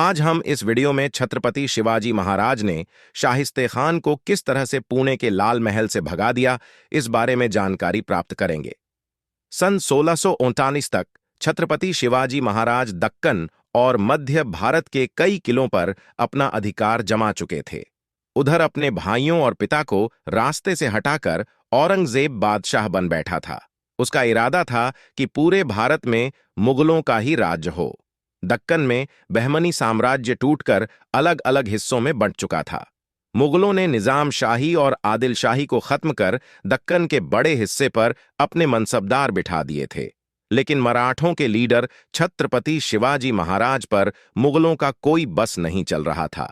आज हम इस वीडियो में छत्रपति शिवाजी महाराज ने शाहिस्ते खान को किस तरह से पुणे के लाल महल से भगा दिया, इस बारे में जानकारी प्राप्त करेंगे। सन 1639 तक छत्रपति शिवाजी महाराज दक्कन और मध्य भारत के कई किलों पर अपना अधिकार जमा चुके थे। उधर अपने भाइयों और पिता को रास्ते से हटाकर औरंगजेब बादशाह बन बैठा था। उसका इरादा था कि पूरे भारत में मुगलों का ही राज्य हो। दक्कन में बहमनी साम्राज्य टूटकर अलग अलग हिस्सों में बंट चुका था। मुगलों ने निजाम शाही और आदिल शाही को खत्म कर दक्कन के बड़े हिस्से पर अपने मनसबदार बिठा दिए थे, लेकिन मराठों के लीडर छत्रपति शिवाजी महाराज पर मुगलों का कोई बस नहीं चल रहा था।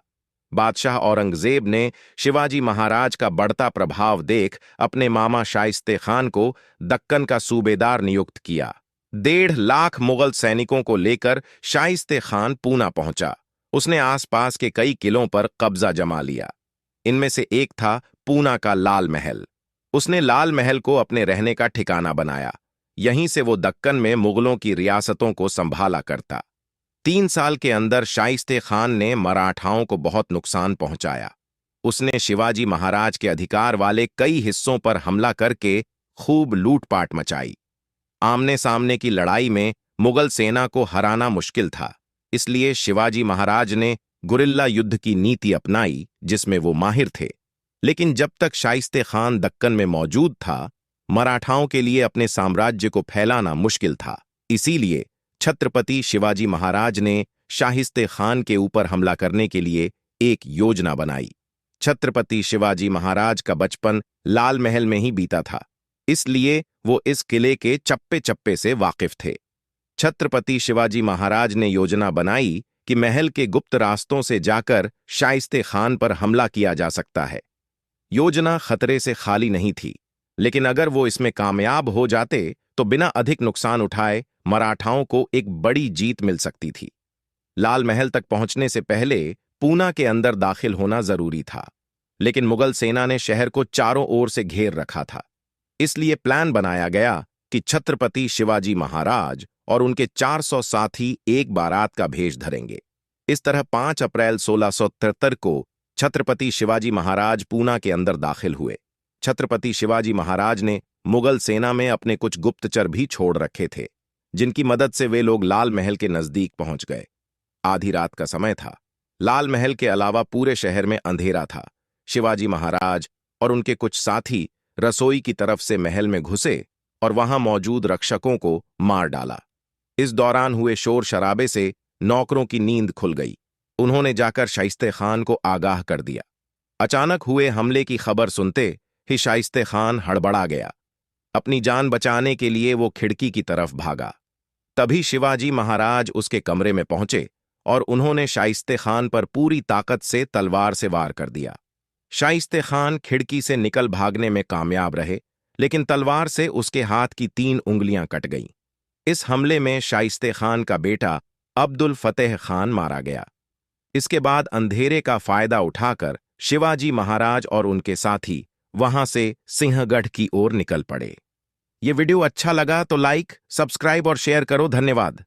बादशाह औरंगजेब ने शिवाजी महाराज का बढ़ता प्रभाव देख अपने मामा शाइस्ते खान को दक्कन का सूबेदार नियुक्त किया। 1.5 लाख मुगल सैनिकों को लेकर शाइस्ते खान पूना पहुंचा। उसने आसपास के कई किलों पर कब्जा जमा लिया। इनमें से एक था पूना का लाल महल। उसने लाल महल को अपने रहने का ठिकाना बनाया। यहीं से वो दक्कन में मुगलों की रियासतों को संभाला करता। 3 साल के अंदर शाइस्ते खान ने मराठाओं को बहुत नुकसान पहुंचाया। उसने शिवाजी महाराज के अधिकार वाले कई हिस्सों पर हमला करके खूब लूटपाट मचाई। आमने सामने की लड़ाई में मुगल सेना को हराना मुश्किल था, इसलिए शिवाजी महाराज ने गुरिल्ला युद्ध की नीति अपनाई, जिसमें वो माहिर थे। लेकिन जब तक शाइस्ते खान दक्कन में मौजूद था, मराठाओं के लिए अपने साम्राज्य को फैलाना मुश्किल था। इसीलिए छत्रपति शिवाजी महाराज ने शाहिस्ते खान के ऊपर हमला करने के लिए एक योजना बनाई। छत्रपति शिवाजी महाराज का बचपन लाल महल में ही बीता था, इसलिए वो इस किले के चप्पे चप्पे से वाकिफ थे। छत्रपति शिवाजी महाराज ने योजना बनाई कि महल के गुप्त रास्तों से जाकर शाइस्ते खान पर हमला किया जा सकता है। योजना खतरे से खाली नहीं थी, लेकिन अगर वो इसमें कामयाब हो जाते तो बिना अधिक नुकसान उठाए मराठाओं को एक बड़ी जीत मिल सकती थी। लाल महल तक पहुंचने से पहले पूना के अंदर दाखिल होना जरूरी था, लेकिन मुगल सेना ने शहर को चारों ओर से घेर रखा था। इसलिए प्लान बनाया गया कि छत्रपति शिवाजी महाराज और उनके 400 साथी एक बारात का भेष धरेंगे। इस तरह 5 अप्रैल 1673 को छत्रपति शिवाजी महाराज पूना के अंदर दाखिल हुए। छत्रपति शिवाजी महाराज ने मुगल सेना में अपने कुछ गुप्तचर भी छोड़ रखे थे, जिनकी मदद से वे लोग लाल महल के नजदीक पहुंच गए। आधी रात का समय था। लाल महल के अलावा पूरे शहर में अंधेरा था। शिवाजी महाराज और उनके कुछ साथी रसोई की तरफ से महल में घुसे और वहां मौजूद रक्षकों को मार डाला। इस दौरान हुए शोर शराबे से नौकरों की नींद खुल गई। उन्होंने जाकर शाइस्ते खान को आगाह कर दिया। अचानक हुए हमले की खबर सुनते ही शाइस्ते खान हड़बड़ा गया। अपनी जान बचाने के लिए वो खिड़की की तरफ भागा। तभी शिवाजी महाराज उसके कमरे में पहुंचे और उन्होंने शाइस्ते खान पर पूरी ताकत से तलवार से वार कर दिया। शाइस्ते खान खिड़की से निकल भागने में कामयाब रहे, लेकिन तलवार से उसके हाथ की 3 उंगलियां कट गईं। इस हमले में शाइस्ते खान का बेटा अब्दुल फतेह खान मारा गया। इसके बाद अंधेरे का फायदा उठाकर शिवाजी महाराज और उनके साथी वहां से सिंहगढ़ की ओर निकल पड़े। ये वीडियो अच्छा लगा तो लाइक, सब्सक्राइब और शेयर करो। धन्यवाद।